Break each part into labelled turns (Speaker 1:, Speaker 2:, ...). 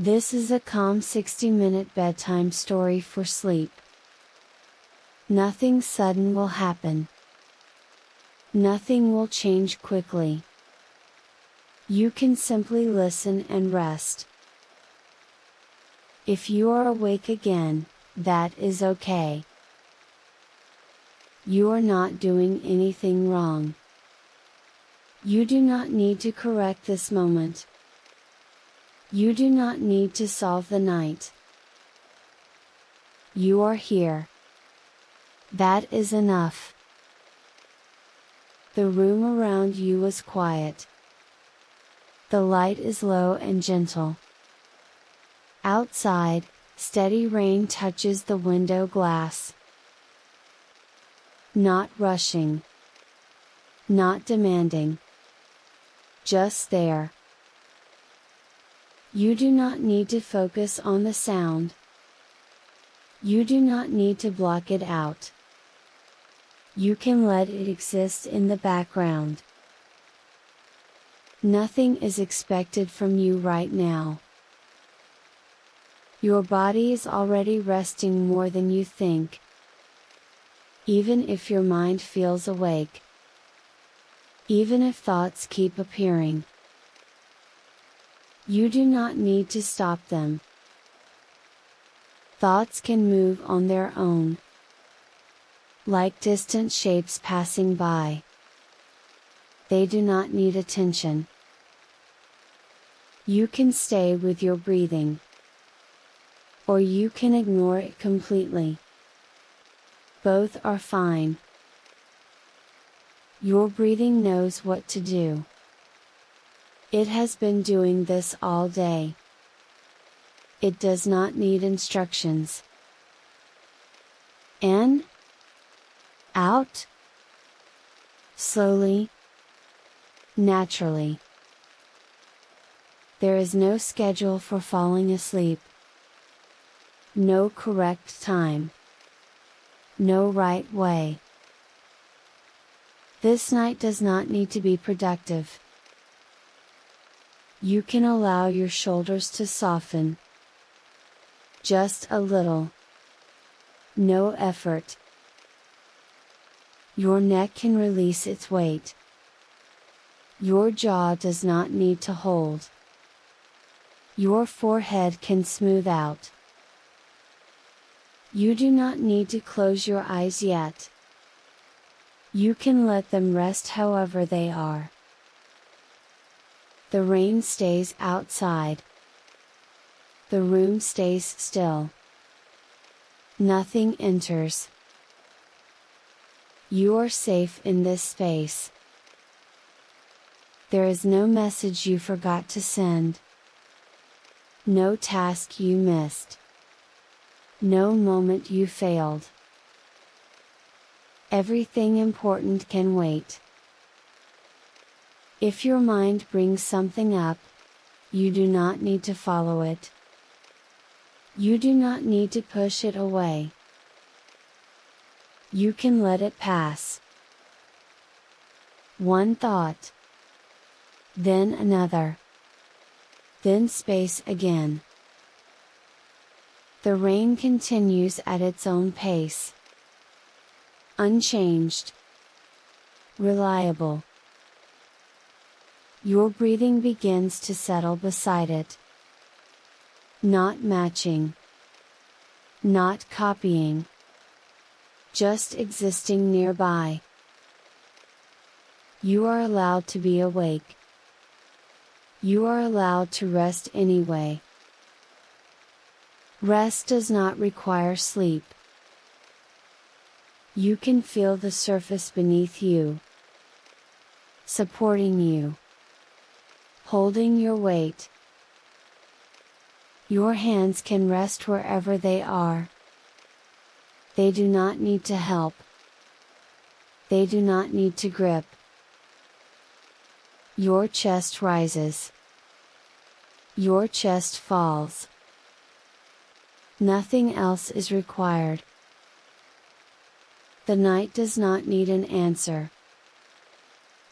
Speaker 1: This is a calm 60-minute bedtime story for sleep. Nothing sudden will happen. Nothing will change quickly. You can simply listen and rest. If you are awake again, that is okay. You are not doing anything wrong. You do not need to correct this moment. You do not need to solve the night. You are here. That is enough. The room around you is quiet. The light is low and gentle. Outside, steady rain touches the window glass. Not rushing. Not demanding. Just there. You do not need to focus on the sound. You do not need to block it out. You can let it exist in the background. Nothing is expected from you right now. Your body is already resting more than you think. Even if your mind feels awake. Even if thoughts keep appearing. You do not need to stop them. Thoughts can move on their own. Like distant shapes passing by. They do not need attention. You can stay with your breathing. Or you can ignore it completely. Both are fine. Your breathing knows what to do. It has been doing this all day. It does not need instructions. In. Out. Slowly. Naturally. There is no schedule for falling asleep. No correct time. No right way. This night does not need to be productive. You can allow your shoulders to soften. Just a little. No effort. Your neck can release its weight. Your jaw does not need to hold. Your forehead can smooth out. You do not need to close your eyes yet. You can let them rest however they are. The rain stays outside. The room stays still. Nothing enters. You are safe in this space. There is no message you forgot to send. No task you missed. No moment you failed. Everything important can wait. If your mind brings something up, you do not need to follow it. You do not need to push it away. You can let it pass. One thought. Then another. Then space again. The rain continues at its own pace. Unchanged. Reliable. Your breathing begins to settle beside it. Not matching. Not copying. Just existing nearby. You are allowed to be awake. You are allowed to rest anyway. Rest does not require sleep. You can feel the surface beneath you. Supporting you. Holding your weight. Your hands can rest wherever they are. They do not need to help. They do not need to grip. Your chest rises. Your chest falls. Nothing else is required. The night does not need an answer.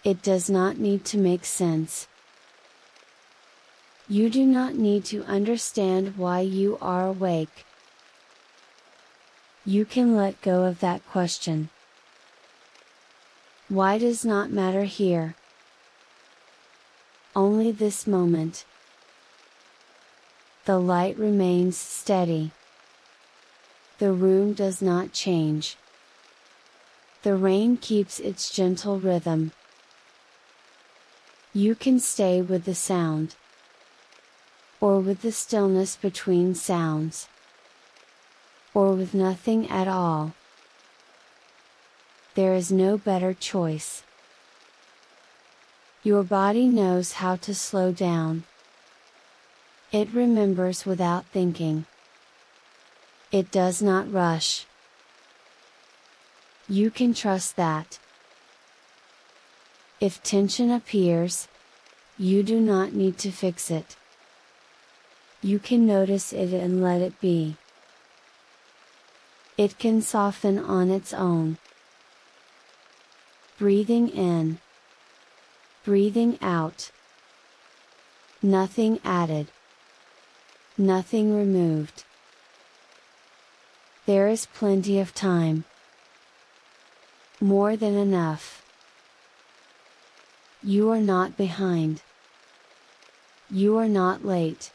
Speaker 1: It does not need to make sense. You do not need to understand why you are awake. You can let go of that question. Why does not matter here. Only this moment. The light remains steady. The room does not change. The rain keeps its gentle rhythm. You can stay with the sound, or with the stillness between sounds, or with nothing at all. There is no better choice. Your body knows how to slow down. It remembers without thinking. It does not rush. You can trust that. If tension appears, you do not need to fix it. You can notice it and let it be. It can soften on its own. Breathing in. Breathing out. Nothing added. Nothing removed. There is plenty of time. More than enough. You are not behind. You are not late.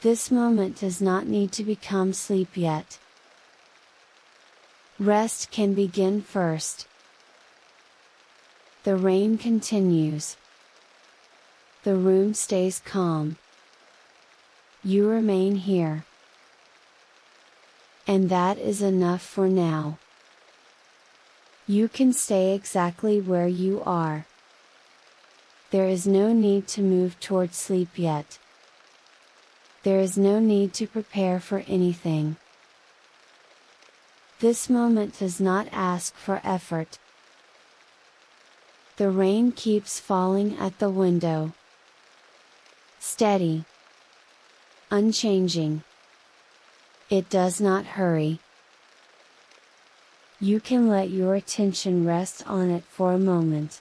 Speaker 1: This moment does not need to become sleep yet. Rest can begin first. The rain continues. The room stays calm. You remain here. And that is enough for now. You can stay exactly where you are. There is no need to move toward sleep yet. There is no need to prepare for anything. This moment does not ask for effort. The rain keeps falling at the window. Steady. Unchanging. It does not hurry. You can let your attention rest on it for a moment.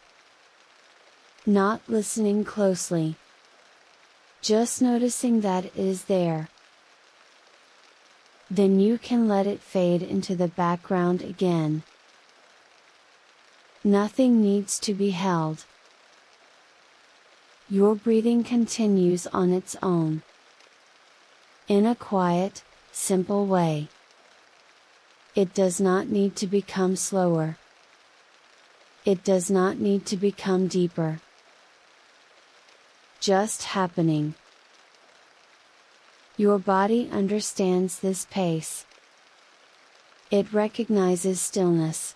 Speaker 1: Not listening closely. Just noticing that it is there. Then you can let it fade into the background again. Nothing needs to be held. Your breathing continues on its own. In a quiet, simple way. It does not need to become slower. It does not need to become deeper. Just happening. Your body understands this pace. It recognizes stillness.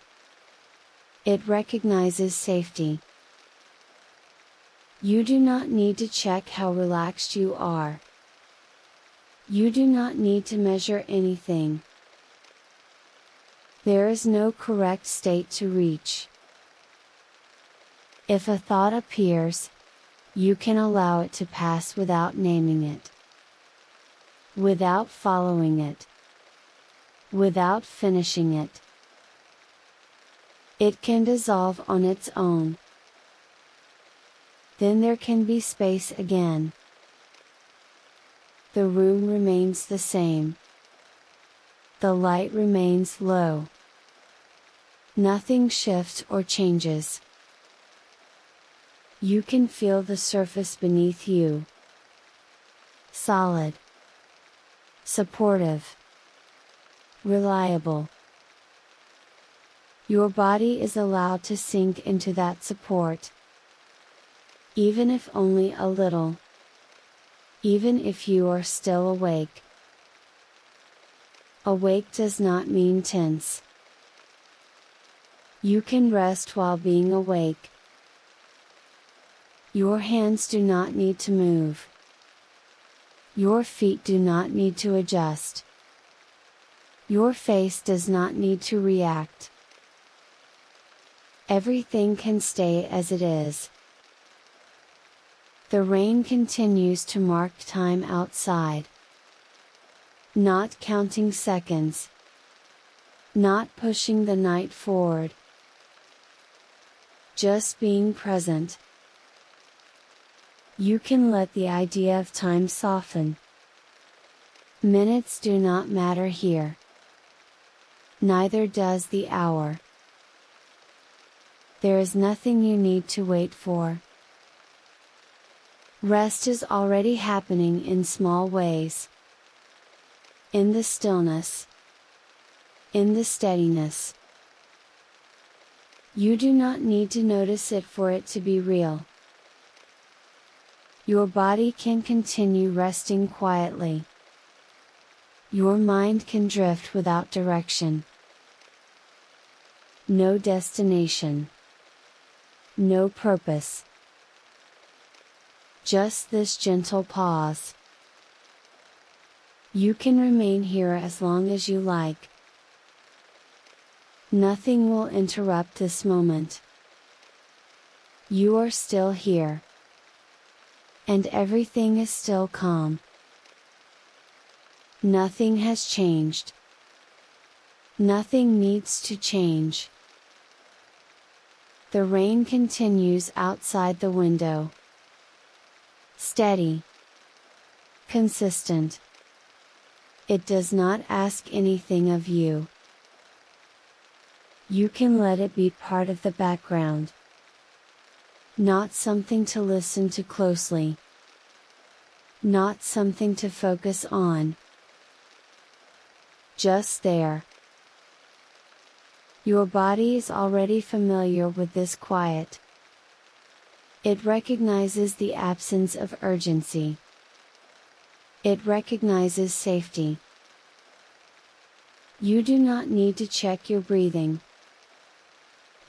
Speaker 1: It recognizes safety. You do not need to check how relaxed you are. You do not need to measure anything. There is no correct state to reach. If a thought appears, you can allow it to pass without naming it. Without following it. Without finishing it. It can dissolve on its own. Then there can be space again. The room remains the same. The light remains low. Nothing shifts or changes. You can feel the surface beneath you. Solid. Supportive. Reliable. Your body is allowed to sink into that support. Even if only a little. Even if you are still awake. Awake does not mean tense. You can rest while being awake. Your hands do not need to move. Your feet do not need to adjust. Your face does not need to react. Everything can stay as it is. The rain continues to mark time outside. Not counting seconds. Not pushing the night forward. Just being present. You can let the idea of time soften. Minutes do not matter here. Neither does the hour. There is nothing you need to wait for. Rest is already happening in small ways. In the stillness. In the steadiness. You do not need to notice it for it to be real. Your body can continue resting quietly. Your mind can drift without direction. No destination. No purpose. Just this gentle pause. You can remain here as long as you like. Nothing will interrupt this moment. You are still here. And everything is still calm. Nothing has changed. Nothing needs to change. The rain continues outside the window. Steady. Consistent. It does not ask anything of you. You can let it be part of the background. Not something to listen to closely. Not something to focus on. Just there. Your body is already familiar with this quiet. It recognizes the absence of urgency. It recognizes safety. You do not need to check your breathing.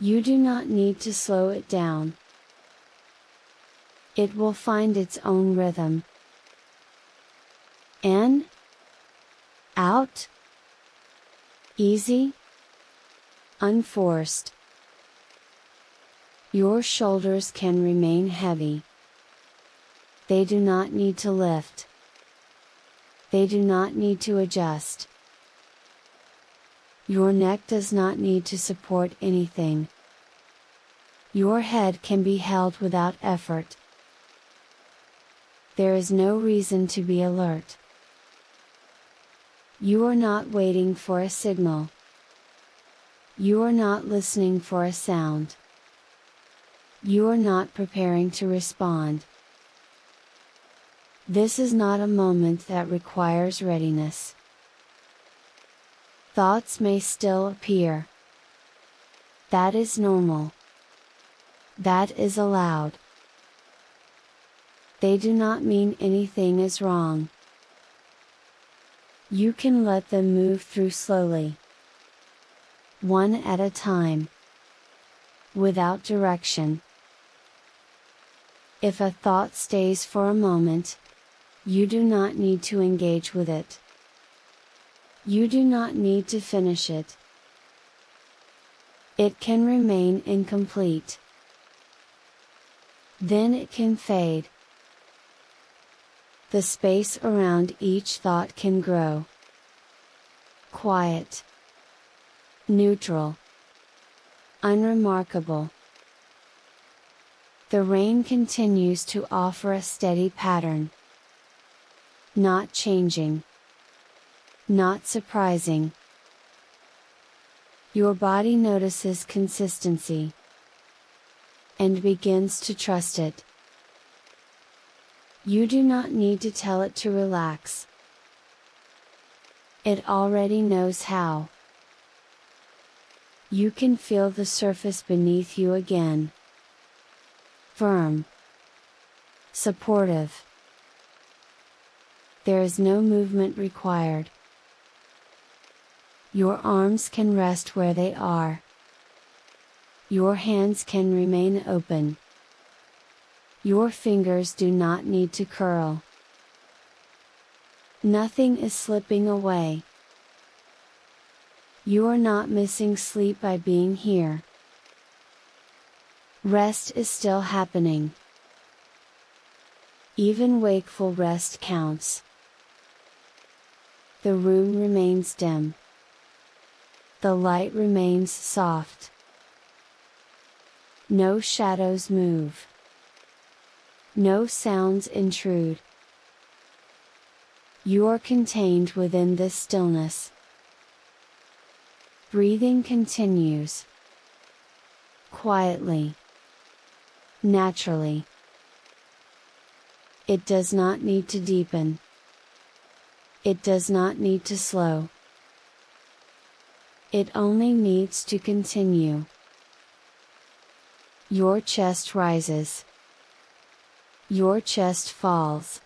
Speaker 1: You do not need to slow it down. It will find its own rhythm. In. Out. Easy. Unforced. Your shoulders can remain heavy. They do not need to lift. They do not need to adjust. Your neck does not need to support anything. Your head can be held without effort. There is no reason to be alert. You are not waiting for a signal. You are not listening for a sound. You are not preparing to respond. This is not a moment that requires readiness. Thoughts may still appear. That is normal. That is allowed. They do not mean anything is wrong. You can let them move through slowly. One at a time. Without direction. If a thought stays for a moment, you do not need to engage with it. You do not need to finish it. It can remain incomplete. Then it can fade. The space around each thought can grow. Quiet. Neutral. Unremarkable. The rain continues to offer a steady pattern. Not changing. Not surprising. Your body notices consistency. And begins to trust it. You do not need to tell it to relax. It already knows how. You can feel the surface beneath you again. Firm. Supportive. There is no movement required. Your arms can rest where they are. Your hands can remain open. Your fingers do not need to curl. Nothing is slipping away. You are not missing sleep by being here. Rest is still happening. Even wakeful rest counts. The room remains dim. The light remains soft. No shadows move. No sounds intrude. You are contained within this stillness. Breathing continues. Quietly. Naturally. It does not need to deepen. It does not need to slow. It only needs to continue. Your chest rises. Your chest falls.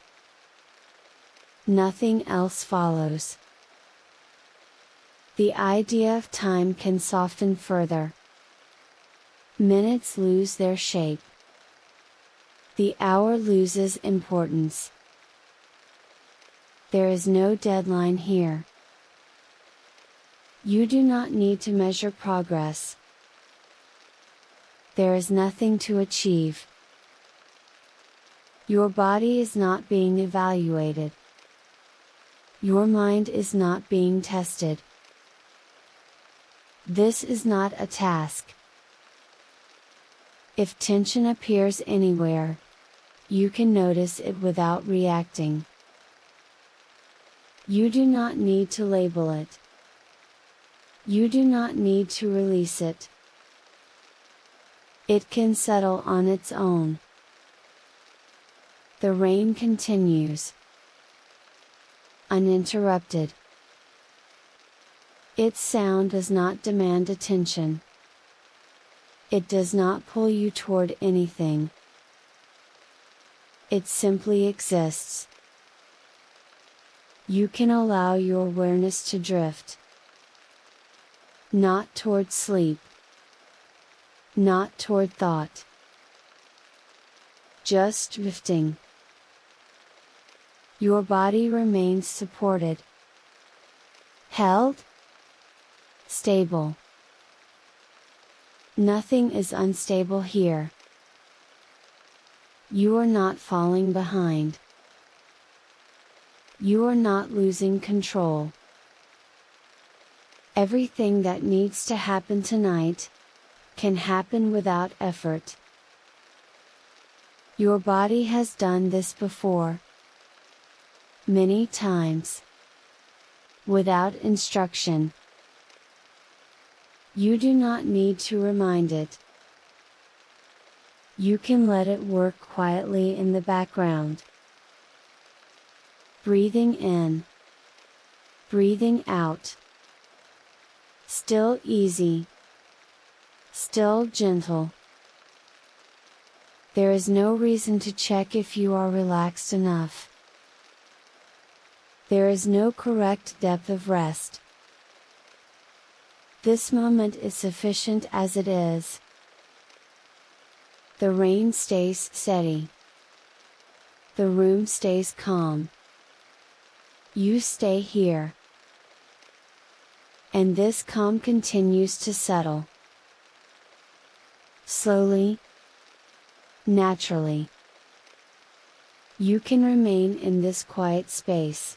Speaker 1: Nothing else follows. The idea of time can soften further. Minutes lose their shape. The hour loses importance. There is no deadline here. You do not need to measure progress. There is nothing to achieve. Your body is not being evaluated. Your mind is not being tested. This is not a task. If tension appears anywhere, you can notice it without reacting. You do not need to label it. You do not need to release it. It can settle on its own. The rain continues. Uninterrupted. Its sound does not demand attention. It does not pull you toward anything. It simply exists. You can allow your awareness to drift. Not toward sleep. Not toward thought. Just drifting. Your body remains supported. Held. Stable. Nothing is unstable here. You are not falling behind. You are not losing control. Everything that needs to happen tonight can happen without effort. Your body has done this before. Many times. Without instruction. You do not need to remind it. You can let it work quietly in the background. Breathing in. Breathing out. Still easy. Still gentle. There is no reason to check if you are relaxed enough. There is no correct depth of rest. This moment is sufficient as it is. The rain stays steady. The room stays calm. You stay here. And this calm continues to settle. Slowly. Naturally. You can remain in this quiet space.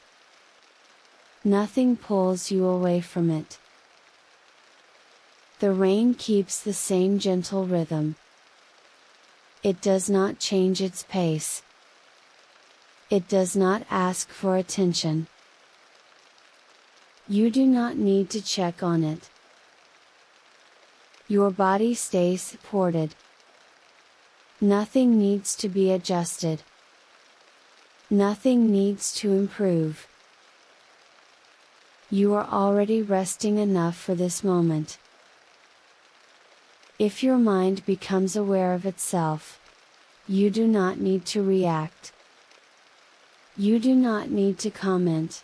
Speaker 1: Nothing pulls you away from it. The rain keeps the same gentle rhythm. It does not change its pace. It does not ask for attention. You do not need to check on it. Your body stays supported. Nothing needs to be adjusted. Nothing needs to improve. You are already resting enough for this moment. If your mind becomes aware of itself, you do not need to react. You do not need to comment.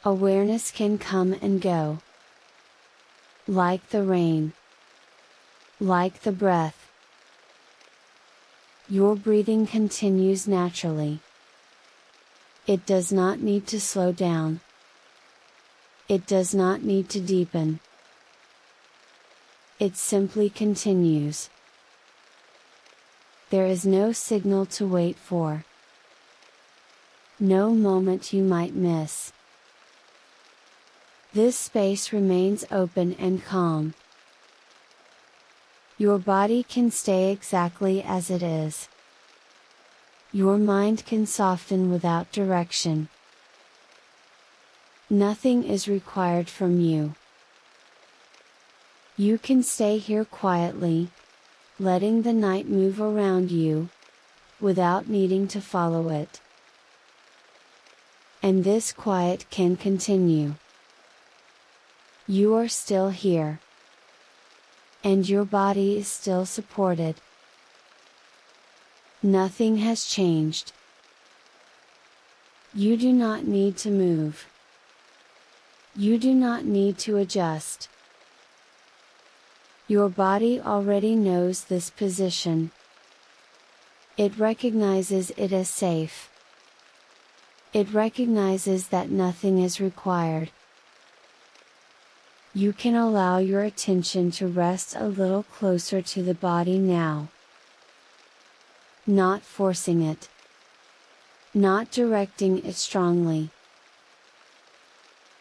Speaker 1: Awareness can come and go. Like the rain. Like the breath. Your breathing continues naturally. It does not need to slow down. It does not need to deepen. It simply continues. There is no signal to wait for. No moment you might miss. This space remains open and calm. Your body can stay exactly as it is. Your mind can soften without direction. Nothing is required from you. You can stay here quietly, letting the night move around you, without needing to follow it. And this quiet can continue. You are still here. And your body is still supported. Nothing has changed. You do not need to move. You do not need to adjust. Your body already knows this position. It recognizes it as safe. It recognizes that nothing is required. You can allow your attention to rest a little closer to the body now. Not forcing it. Not directing it strongly.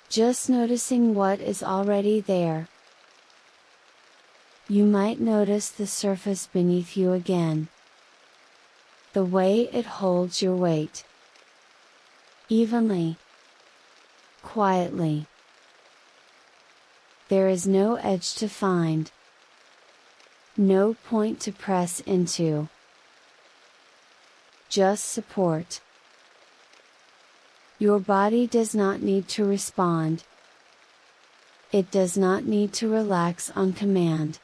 Speaker 1: Just noticing what is already there. You might notice the surface beneath you again. The way it holds your weight. Evenly. Quietly. There is no edge to find. No point to press into. Just support. Your body does not need to respond. It does not need to relax on command.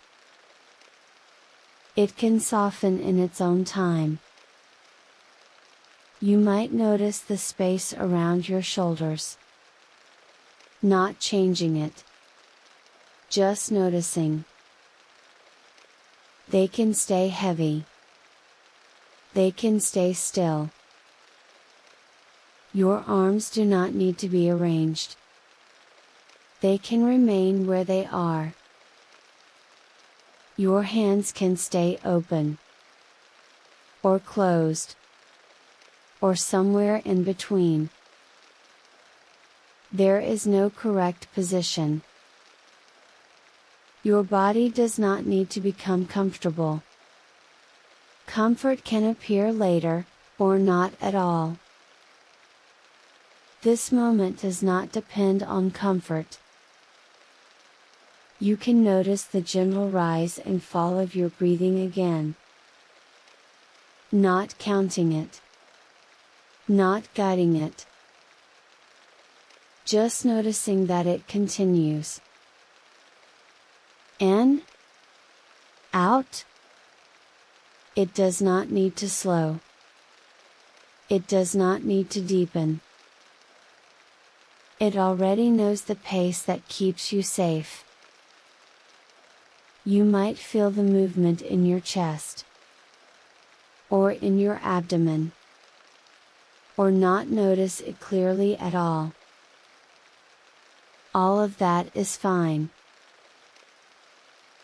Speaker 1: It can soften in its own time. You might notice the space around your shoulders. Not changing it. Just noticing. They can stay heavy. They can stay still. Your arms do not need to be arranged. They can remain where they are. Your hands can stay open. Or closed. Or somewhere in between. There is no correct position. Your body does not need to become comfortable. Comfort can appear later, or not at all. This moment does not depend on comfort. You can notice the gentle rise and fall of your breathing again. Not counting it. Not guiding it. Just noticing that it continues. In. Out. It does not need to slow. It does not need to deepen. It already knows the pace that keeps you safe. You might feel the movement in your chest. Or in your abdomen. Or not notice it clearly at all. All of that is fine.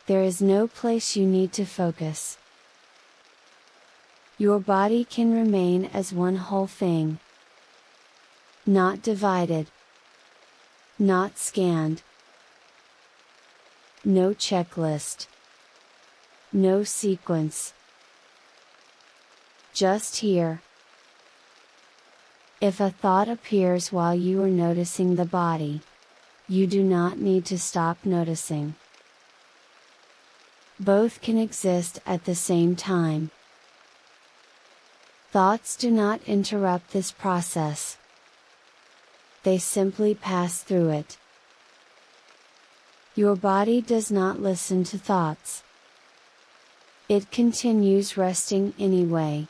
Speaker 1: There is no place you need to focus. Your body can remain as one whole thing. Not divided. Not scanned. No checklist. No sequence. Just here. If a thought appears while you are noticing the body, you do not need to stop noticing. Both can exist at the same time. Thoughts do not interrupt this process. They simply pass through it. Your body does not listen to thoughts. It continues resting anyway.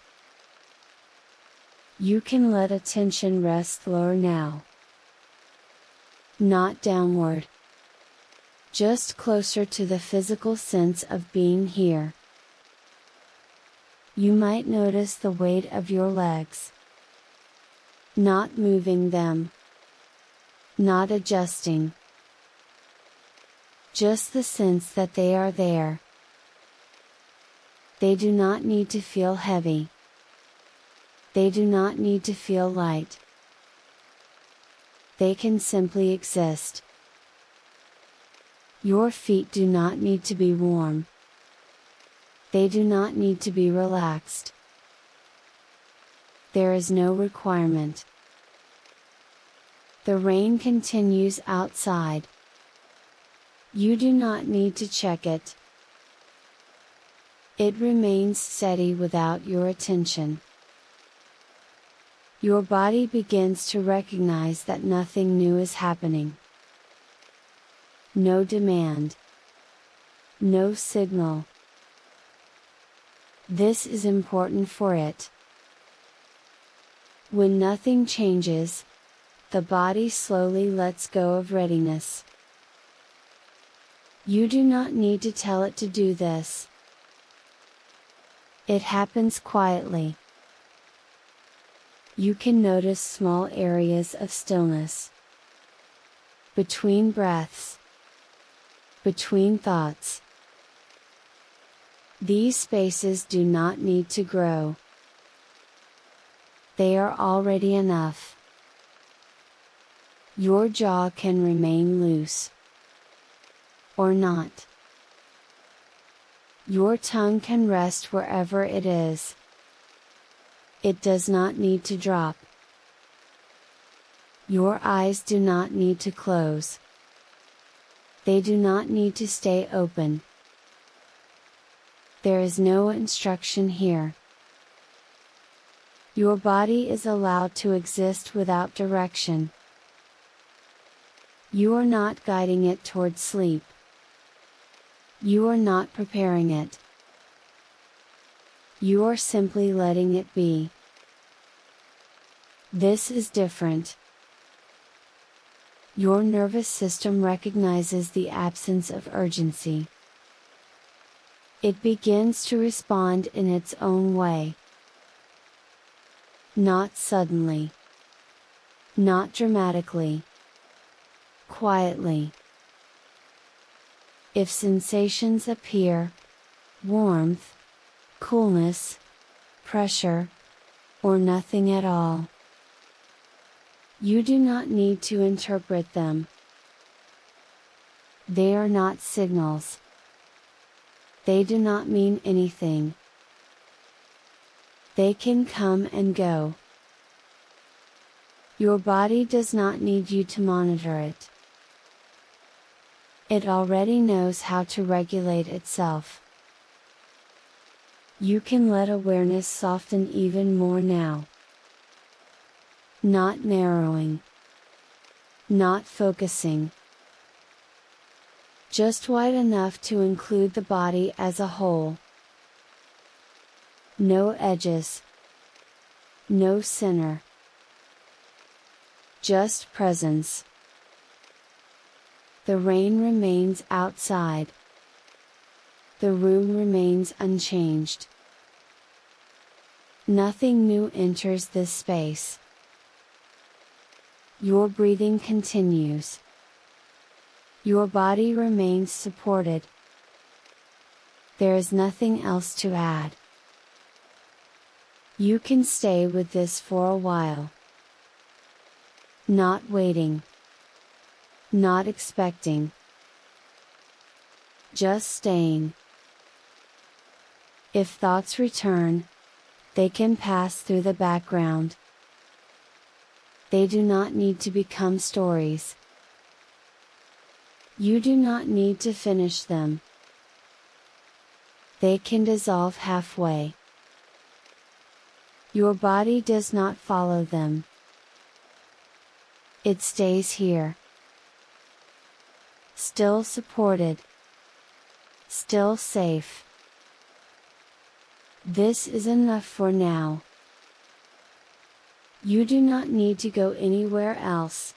Speaker 1: You can let attention rest lower now. Not downward. Just closer to the physical sense of being here. You might notice the weight of your legs. Not moving them. Not adjusting. Just the sense that they are there. They do not need to feel heavy. They do not need to feel light. They can simply exist. Your feet do not need to be warm. They do not need to be relaxed. There is no requirement. The rain continues outside. You do not need to check it. It remains steady without your attention. Your body begins to recognize that nothing new is happening. No demand. No signal. This is important for it. When nothing changes, the body slowly lets go of readiness. You do not need to tell it to do this. It happens quietly. You can notice small areas of stillness. Between breaths. Between thoughts. These spaces do not need to grow. They are already enough. Your jaw can remain loose. Or not. Your tongue can rest wherever it is. It does not need to drop. Your eyes do not need to close. They do not need to stay open. There is no instruction here. Your body is allowed to exist without direction. You are not guiding it toward sleep. You are not preparing it. You are simply letting it be. This is different. Your nervous system recognizes the absence of urgency. It begins to respond in its own way. Not suddenly. Not dramatically. Quietly. If sensations appear, warmth, coolness, pressure, or nothing at all, you do not need to interpret them. They are not signals. They do not mean anything. They can come and go. Your body does not need you to monitor it. It already knows how to regulate itself. You can let awareness soften even more now. Not narrowing. Not focusing. Just wide enough to include the body as a whole. No edges. No center. Just presence. The rain remains outside. The room remains unchanged. Nothing new enters this space. Your breathing continues. Your body remains supported. There is nothing else to add. You can stay with this for a while. Not waiting. Not expecting. Just staying. If thoughts return, they can pass through the background. They do not need to become stories. You do not need to finish them. They can dissolve halfway. Your body does not follow them. It stays here. Still supported. Still safe. This is enough for now. You do not need to go anywhere else.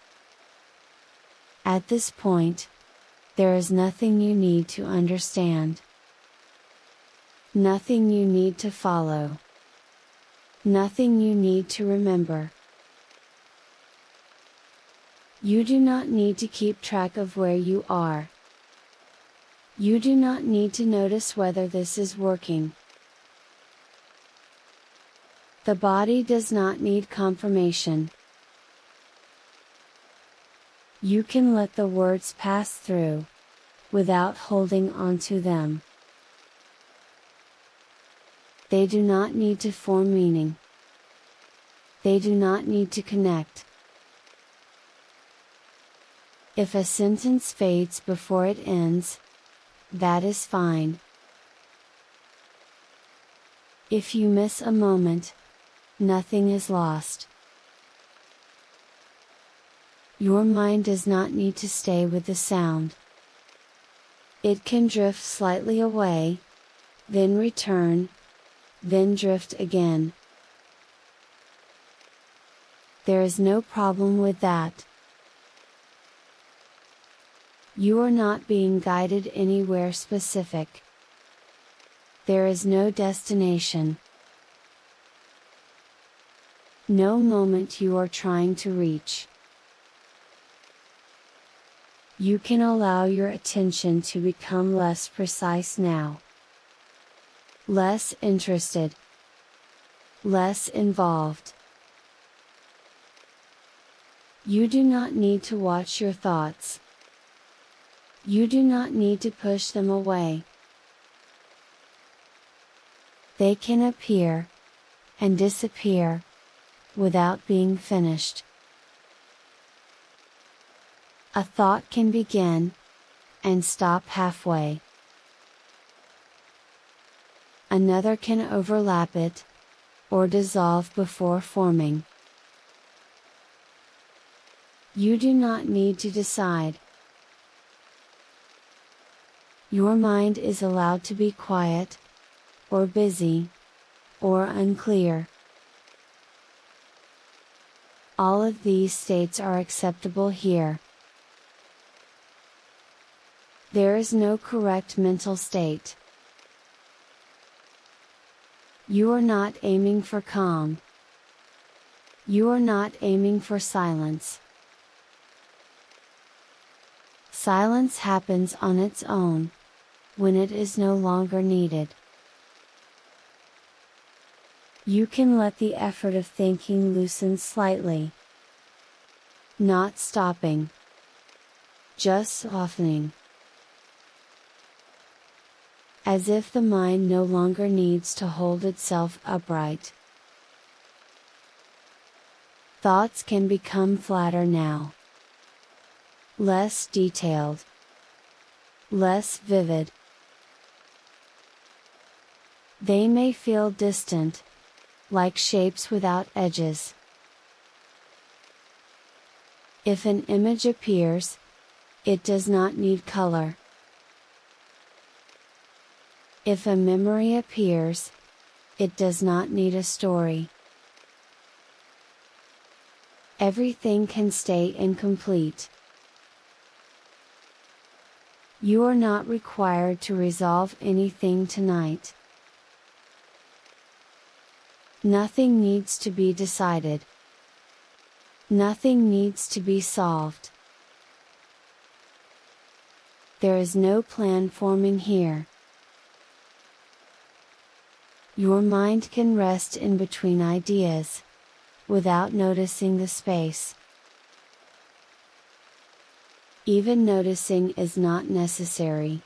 Speaker 1: At this point, there is nothing you need to understand. Nothing you need to follow. Nothing you need to remember. You do not need to keep track of where you are. You do not need to notice whether this is working. The body does not need confirmation. You can let the words pass through, without holding on to them. They do not need to form meaning. They do not need to connect. If a sentence fades before it ends, that is fine. If you miss a moment, nothing is lost. Your mind does not need to stay with the sound. It can drift slightly away, then return, then drift again. There is no problem with that. You are not being guided anywhere specific. There is no destination. No moment you are trying to reach. You can allow your attention to become less precise now. Less interested. Less involved. You do not need to watch your thoughts. You do not need to push them away. They can appear, and disappear, without being finished. A thought can begin, and stop halfway. Another can overlap it, or dissolve before forming. You do not need to decide. Your mind is allowed to be quiet, or busy, or unclear. All of these states are acceptable here. There is no correct mental state. You are not aiming for calm. You are not aiming for silence. Silence happens on its own, when it is no longer needed. You can let the effort of thinking loosen slightly. Not stopping. Just softening. As if the mind no longer needs to hold itself upright. Thoughts can become flatter now. Less detailed. Less vivid. They may feel distant, like shapes without edges. If an image appears, it does not need color. If a memory appears, it does not need a story. Everything can stay incomplete. You are not required to resolve anything tonight. Nothing needs to be decided. Nothing needs to be solved. There is no plan forming here. Your mind can rest in between ideas, without noticing the space. Even noticing is not necessary.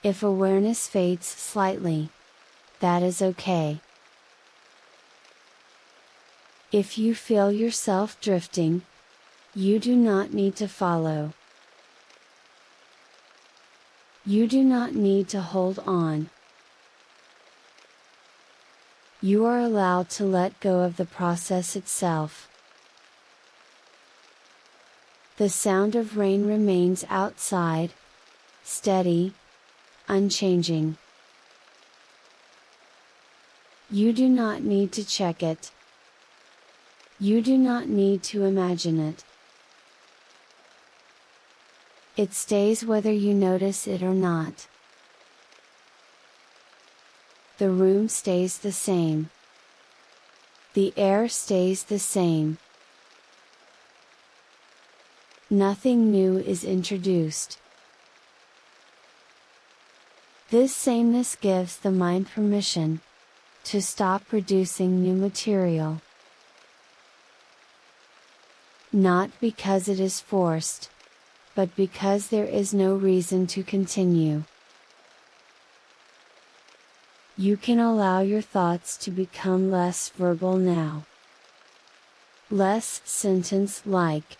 Speaker 1: If awareness fades slightly, that is okay. If you feel yourself drifting, you do not need to follow. You do not need to hold on. You are allowed to let go of the process itself. The sound of rain remains outside, steady, unchanging. You do not need to check it. You do not need to imagine it. It stays whether you notice it or not. The room stays the same. The air stays the same. Nothing new is introduced. This sameness gives the mind permission to stop producing new material. Not because it is forced, but because there is no reason to continue. You can allow your thoughts to become less verbal now. Less sentence-like.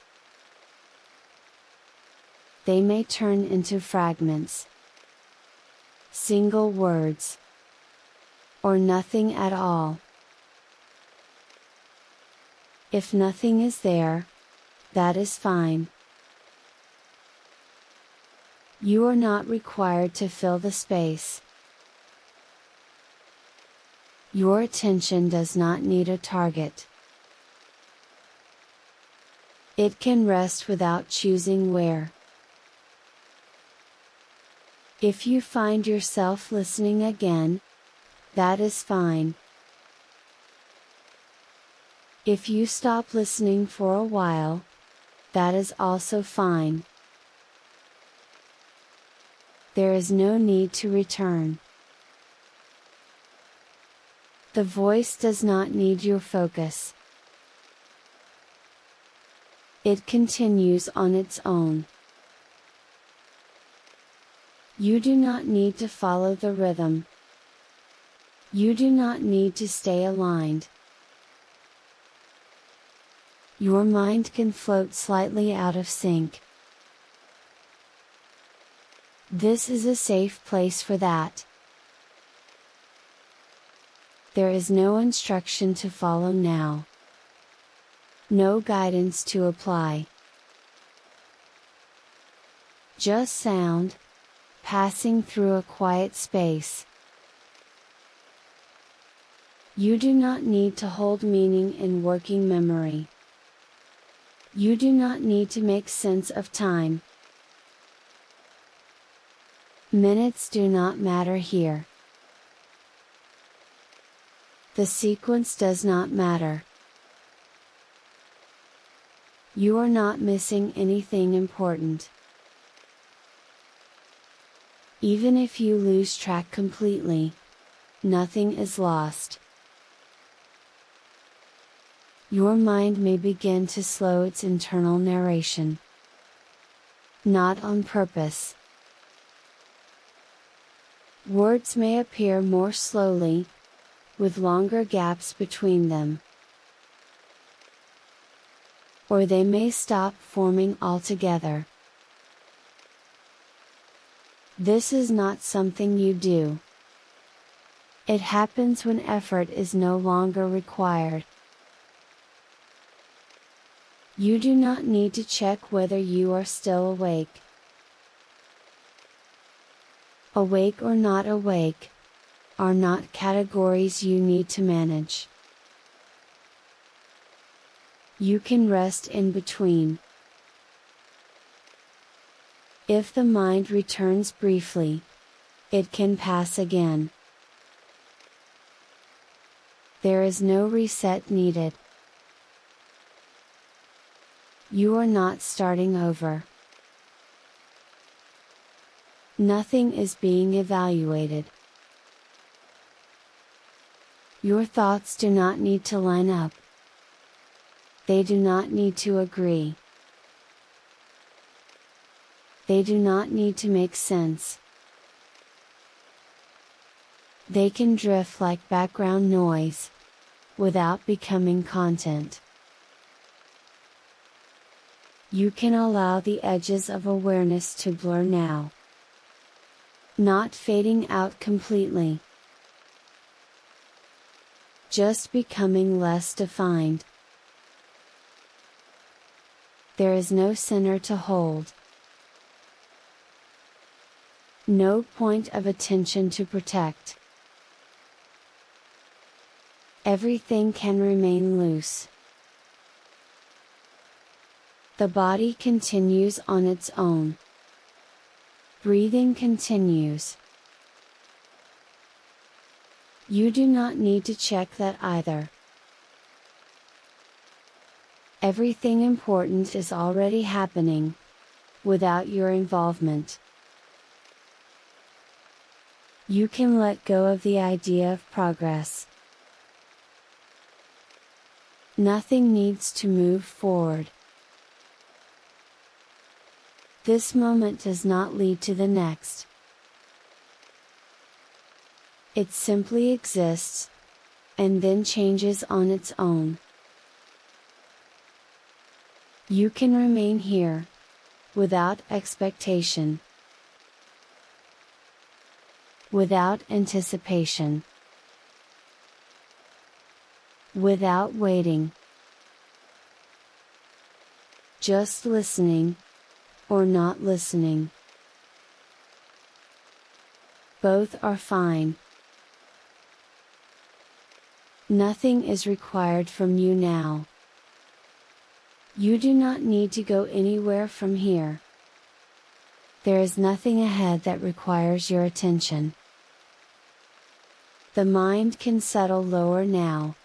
Speaker 1: They may turn into fragments, single words, or nothing at all. If nothing is there, that is fine. You are not required to fill the space. Your attention does not need a target. It can rest without choosing where. If you find yourself listening again, that is fine. If you stop listening for a while, that is also fine. There is no need to return. The voice does not need your focus. It continues on its own. You do not need to follow the rhythm. You do not need to stay aligned. Your mind can float slightly out of sync. This is a safe place for that. There is no instruction to follow now. No guidance to apply. Just sound, passing through a quiet space. You do not need to hold meaning in working memory. You do not need to make sense of time. Minutes do not matter here. The sequence does not matter. You are not missing anything important. Even if you lose track completely, nothing is lost. Your mind may begin to slow its internal narration. Not on purpose. Words may appear more slowly, with longer gaps between them. Or they may stop forming altogether. This is not something you do. It happens when effort is no longer required. You do not need to check whether you are still awake. Awake or not awake, are not categories you need to manage. You can rest in between. If the mind returns briefly, it can pass again. There is no reset needed. You are not starting over. Nothing is being evaluated. Your thoughts do not need to line up. They do not need to agree. They do not need to make sense. They can drift like background noise, without becoming content. You can allow the edges of awareness to blur now. Not fading out completely. Just becoming less defined. There is no center to hold. No point of attention to protect. Everything can remain loose. The body continues on its own. Breathing continues. You do not need to check that either. Everything important is already happening, without your involvement. You can let go of the idea of progress. Nothing needs to move forward. This moment does not lead to the next. It simply exists, and then changes on its own. You can remain here, without expectation, without anticipation, without waiting. Just listening, or not listening. Both are fine. Nothing is required from you now. You do not need to go anywhere from here. There is nothing ahead that requires your attention. The mind can settle lower now.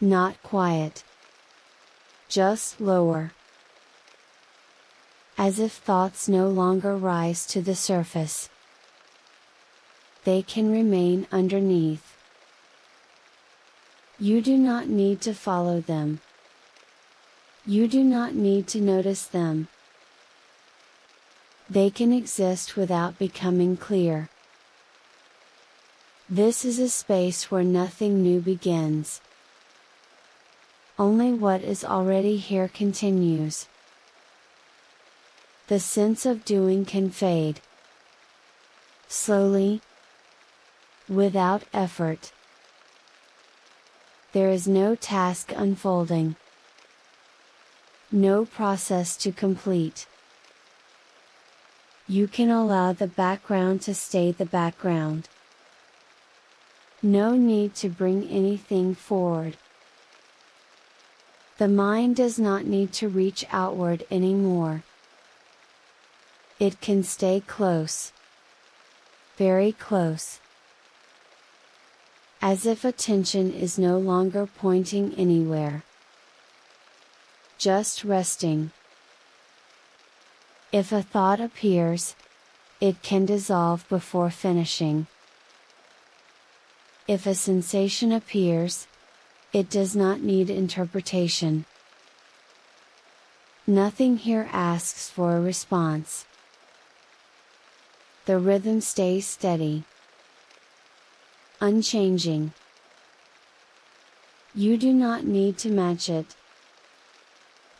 Speaker 1: Not quiet. Just lower. As if thoughts no longer rise to the surface. They can remain underneath. You do not need to follow them. You do not need to notice them. They can exist without becoming clear. This is a space where nothing new begins. Only what is already here continues. The sense of doing can fade. Slowly. Without effort. There is no task unfolding. No process to complete. You can allow the background to stay the background. No need to bring anything forward. The mind does not need to reach outward anymore. It can stay close. Very close. As if attention is no longer pointing anywhere. Just resting. If a thought appears, it can dissolve before finishing. If a sensation appears, it does not need interpretation. Nothing here asks for a response. The rhythm stays steady. Unchanging. You do not need to match it.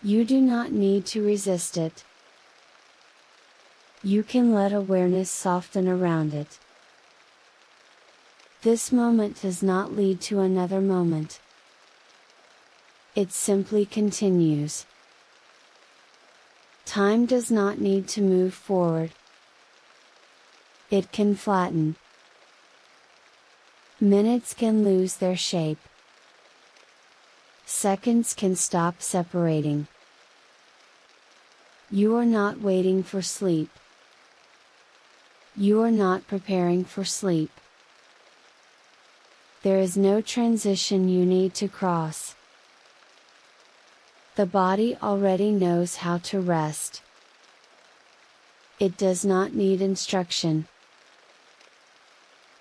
Speaker 1: You do not need to resist it. You can let awareness soften around it. This moment does not lead to another moment. It simply continues. Time does not need to move forward. It can flatten. Minutes can lose their shape. Seconds can stop separating. You are not waiting for sleep. You are not preparing for sleep. There is no transition you need to cross. The body already knows how to rest. It does not need instruction.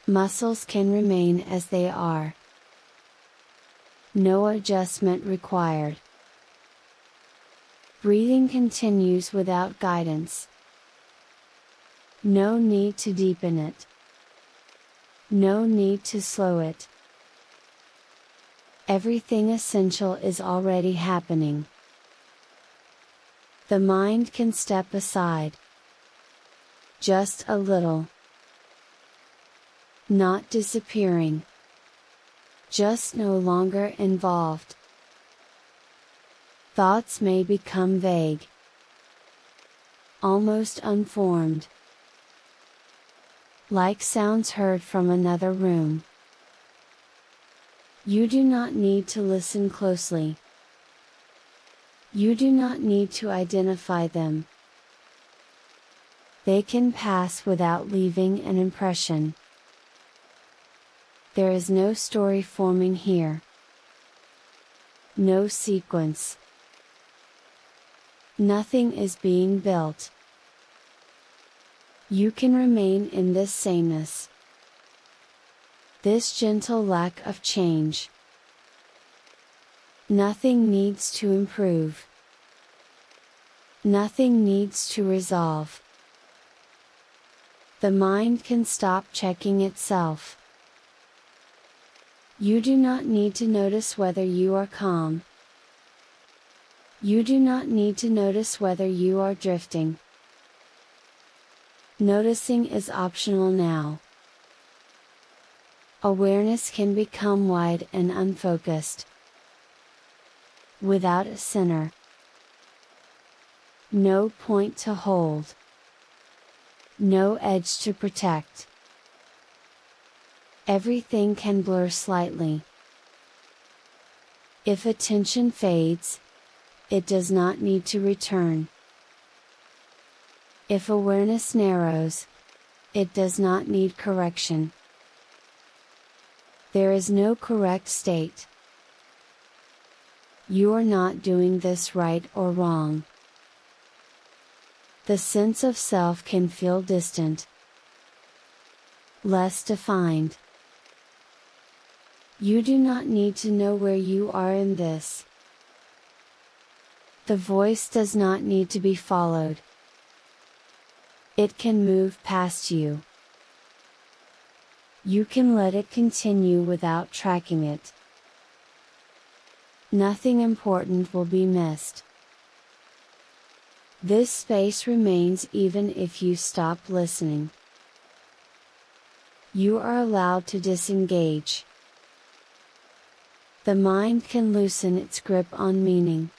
Speaker 1: Muscles can remain as they are. No adjustment required. Breathing continues without guidance. No need to deepen it. No need to slow it. Everything essential is already happening. The mind can step aside. Just a little. Not disappearing. Just no longer involved. Thoughts may become vague. Almost unformed. Like sounds heard from another room. You do not need to listen closely. You do not need to identify them. They can pass without leaving an impression. There is no story forming here. No sequence. Nothing is being built. You can remain in this sameness. This gentle lack of change. Nothing needs to improve. Nothing needs to resolve. The mind can stop checking itself. You do not need to notice whether you are calm. You do not need to notice whether you are drifting. Noticing is optional now. Awareness can become wide and unfocused, without a center. No point to hold. No edge to protect. Everything can blur slightly. If attention fades, it does not need to return. If awareness narrows, it does not need correction. There is no correct state. You are not doing this right or wrong. The sense of self can feel distant, less defined. You do not need to know where you are in this. The voice does not need to be followed. It can move past you. You can let it continue without tracking it. Nothing important will be missed. This space remains even if you stop listening. You are allowed to disengage. The mind can loosen its grip on meaning.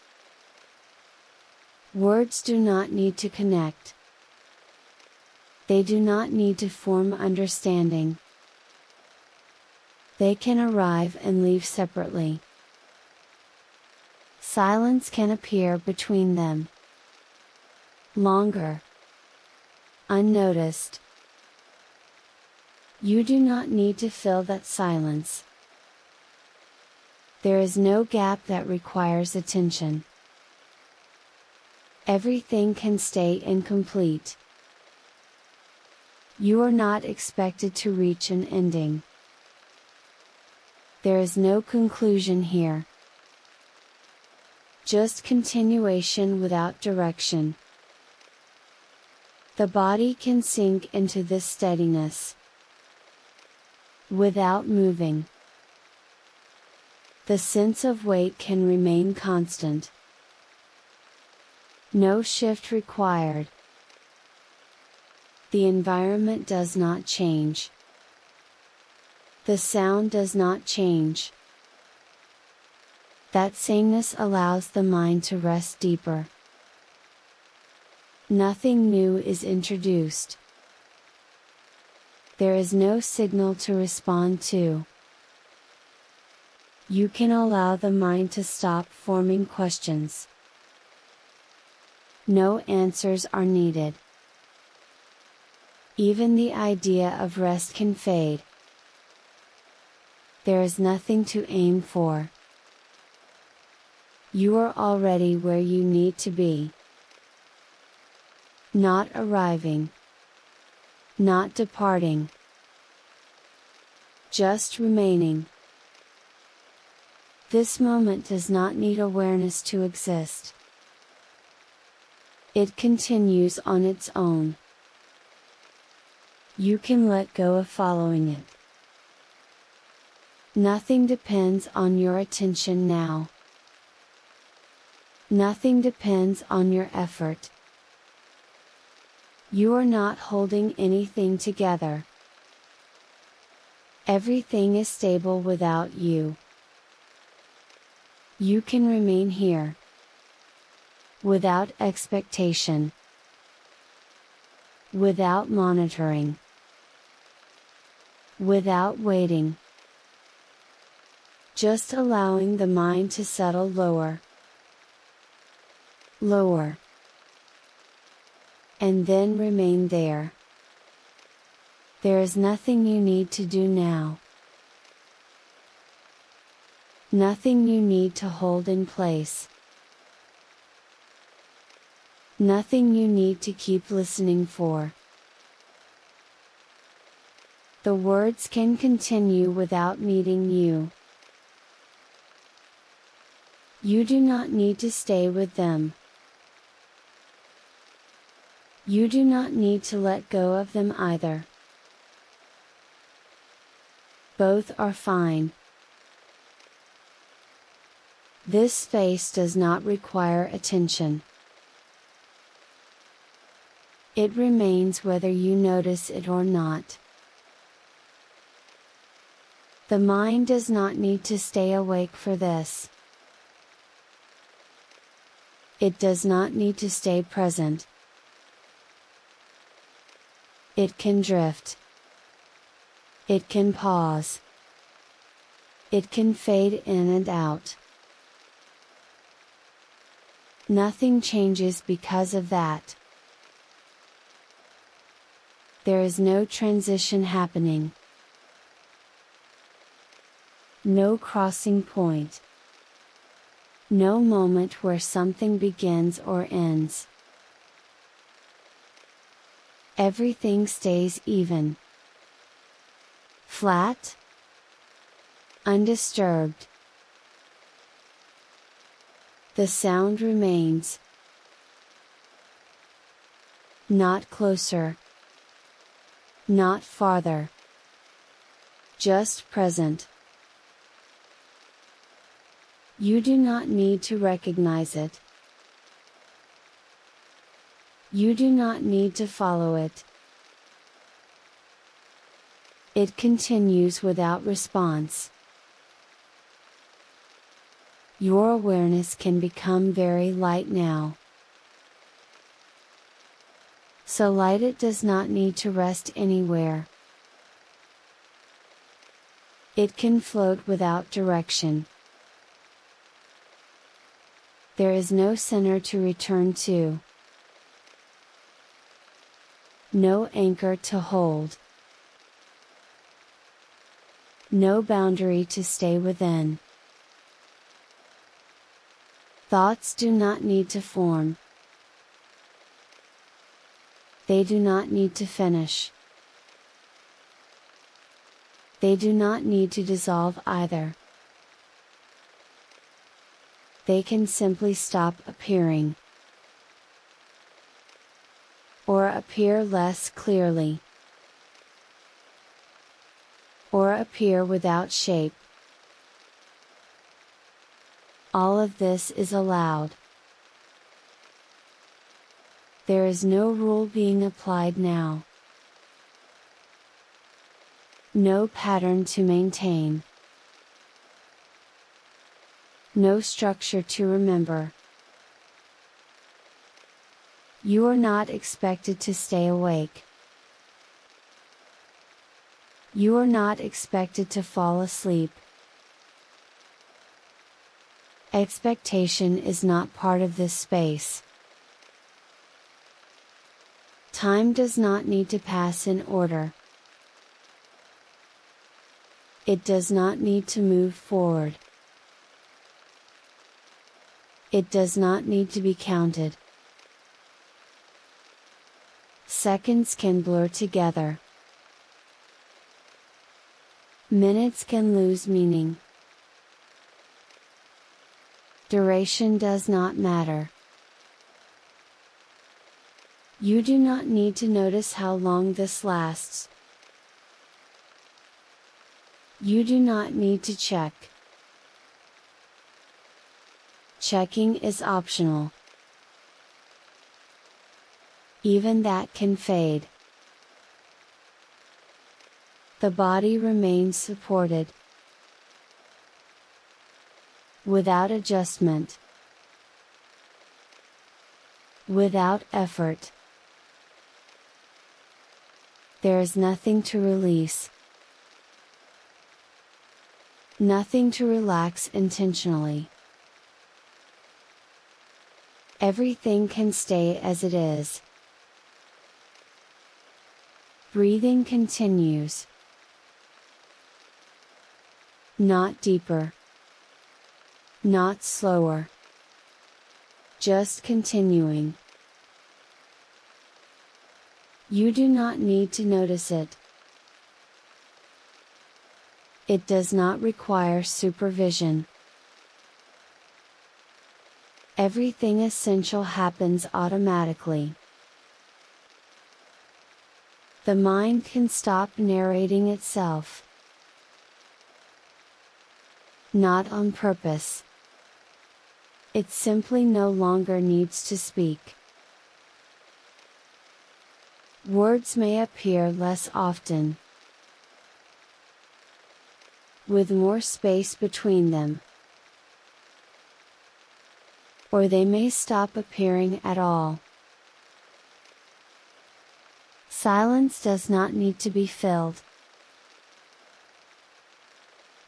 Speaker 1: Words do not need to connect. They do not need to form understanding. They can arrive and leave separately. Silence can appear between them. Longer. Unnoticed. You do not need to fill that silence. There is no gap that requires attention. Everything can stay incomplete. You are not expected to reach an ending. There is no conclusion here. Just continuation without direction. The body can sink into this steadiness, without moving. The sense of weight can remain constant. No shift required. The environment does not change. The sound does not change. That sameness allows the mind to rest deeper. Nothing new is introduced. There is no signal to respond to. You can allow the mind to stop forming questions. No answers are needed. Even the idea of rest can fade. There is nothing to aim for. You are already where you need to be. Not arriving. Not departing. Just remaining. This moment does not need awareness to exist. It continues on its own. You can let go of following it. Nothing depends on your attention now. Nothing depends on your effort. You are not holding anything together. Everything is stable without you. You can remain here. Without expectation. Without monitoring. Without waiting. Just allowing the mind to settle lower. Lower. And then remain there. There is nothing you need to do now. Nothing you need to hold in place. Nothing you need to keep listening for. The words can continue without needing you. You do not need to stay with them. You do not need to let go of them either. Both are fine. This space does not require attention. It remains whether you notice it or not. The mind does not need to stay awake for this. It does not need to stay present. It can drift. It can pause. It can fade in and out. Nothing changes because of that. There is no transition happening. No crossing point. No moment where something begins or ends. Everything stays even. Flat. Undisturbed. The sound remains. Not closer. Not farther. Just present. You do not need to recognize it. You do not need to follow it. It continues without response. Your awareness can become very light now. So light it does not need to rest anywhere. It can float without direction. There is no center to return to. No anchor to hold. No boundary to stay within. Thoughts do not need to form. They do not need to finish. They do not need to dissolve either. They can simply stop appearing. Or appear less clearly. Or appear without shape. All of this is allowed. There is no rule being applied now. No pattern to maintain. No structure to remember. You are not expected to stay awake. You are not expected to fall asleep. Expectation is not part of this space. Time does not need to pass in order. It does not need to move forward. It does not need to be counted. Seconds can blur together. Minutes can lose meaning. Duration does not matter. You do not need to notice how long this lasts. You do not need to check. Checking is optional. Even that can fade. The body remains supported. Without adjustment. Without effort. There is nothing to release. Nothing to relax intentionally. Everything can stay as it is. Breathing continues. Not deeper. Not slower. Just continuing. You do not need to notice it. It does not require supervision. Everything essential happens automatically. The mind can stop narrating itself. Not on purpose. It simply no longer needs to speak. Words may appear less often, with more space between them. Or they may stop appearing at all. Silence does not need to be filled.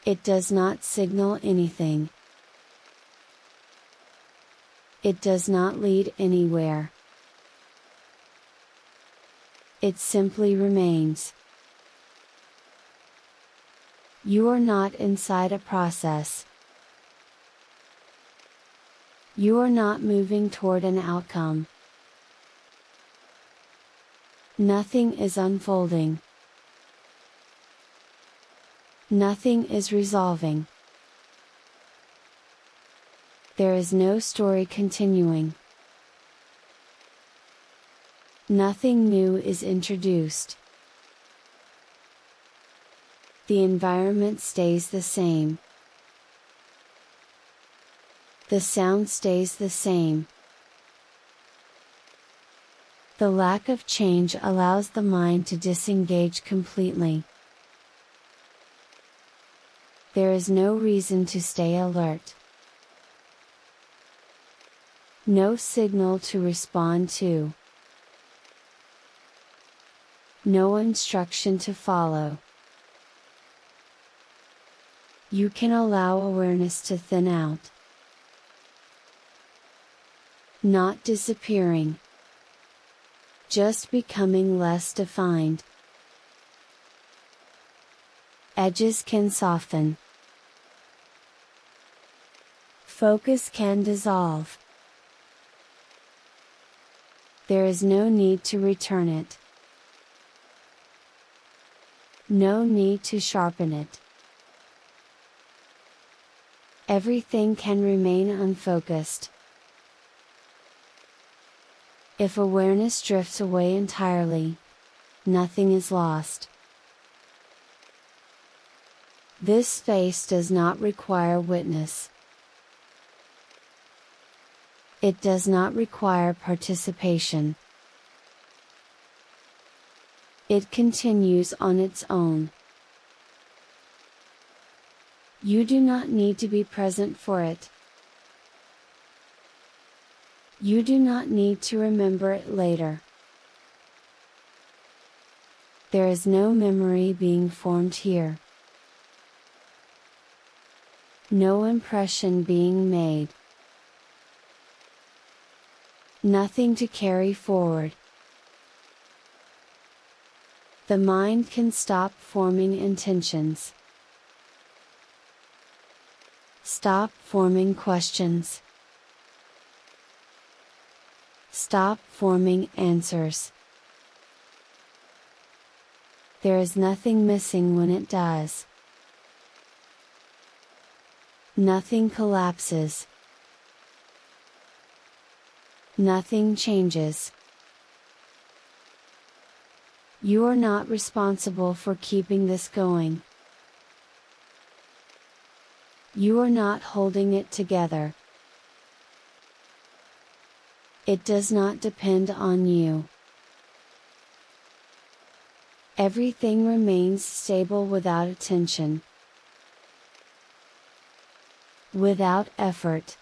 Speaker 1: It does not signal anything. It does not lead anywhere. It simply remains. You are not inside a process. You are not moving toward an outcome. Nothing is unfolding. Nothing is resolving. There is no story continuing. Nothing new is introduced. The environment stays the same. The sound stays the same. The lack of change allows the mind to disengage completely. There is no reason to stay alert. No signal to respond to. No instruction to follow. You can allow awareness to thin out. Not disappearing. Just becoming less defined. Edges can soften. Focus can dissolve. There is no need to return it. No need to sharpen it. Everything can remain unfocused. If awareness drifts away entirely, nothing is lost. This space does not require witness. It does not require participation. It continues on its own. You do not need to be present for it. You do not need to remember it later. There is no memory being formed here. No impression being made. Nothing to carry forward. The mind can stop forming intentions. Stop forming questions. Stop forming answers. There is nothing missing when it does. Nothing collapses. Nothing changes. You are not responsible for keeping this going. You are not holding it together. It does not depend on you. Everything remains stable without attention. Without effort.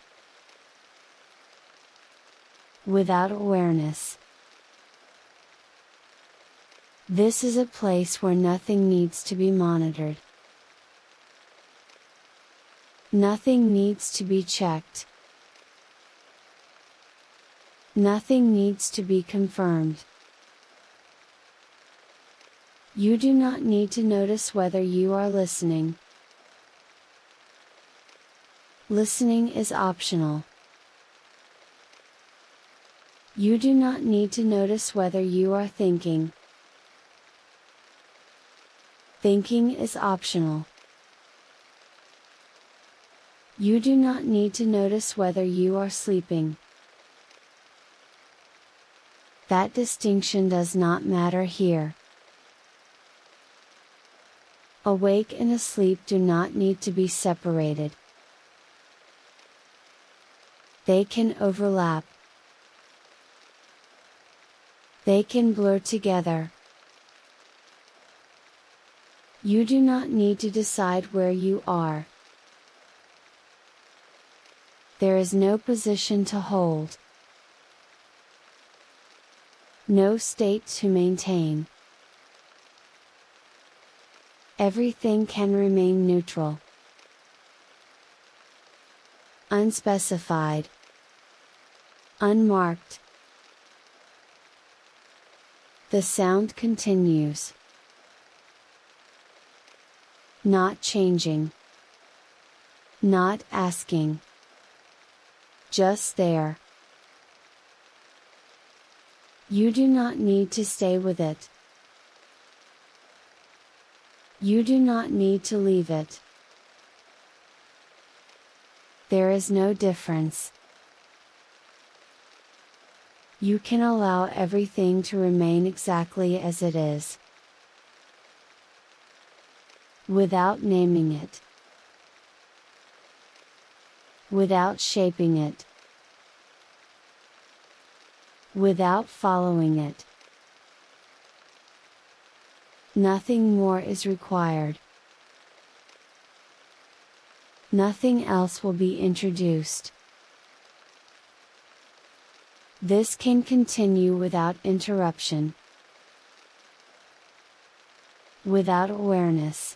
Speaker 1: Without awareness. This is a place where nothing needs to be monitored. Nothing needs to be checked. Nothing needs to be confirmed. You do not need to notice whether you are listening. Listening is optional. You do not need to notice whether you are thinking. Thinking is optional. You do not need to notice whether you are sleeping. That distinction does not matter here. Awake and asleep do not need to be separated. They can overlap. They can blur together. You do not need to decide where you are. There is no position to hold. No state to maintain. Everything can remain neutral. Unspecified. Unmarked. The sound continues. Not changing. Not asking. Just there. You do not need to stay with it. You do not need to leave it. There is no difference. You can allow everything to remain exactly as it is. Without naming it. Without shaping it. Without following it. Nothing more is required. Nothing else will be introduced. This can continue without interruption. Without awareness.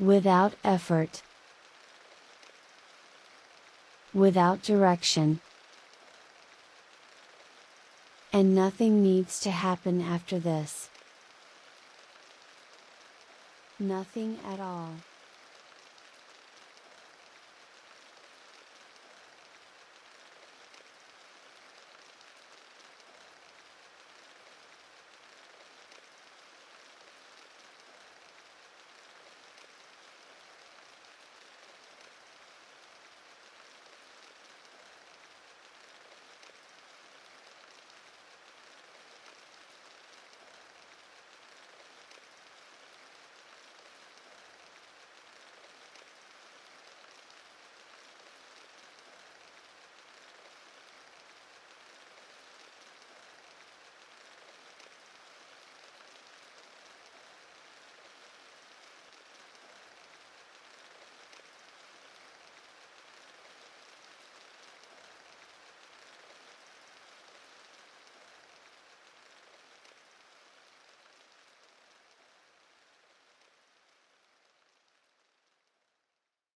Speaker 1: Without effort. Without direction. And nothing needs to happen after this. Nothing at all.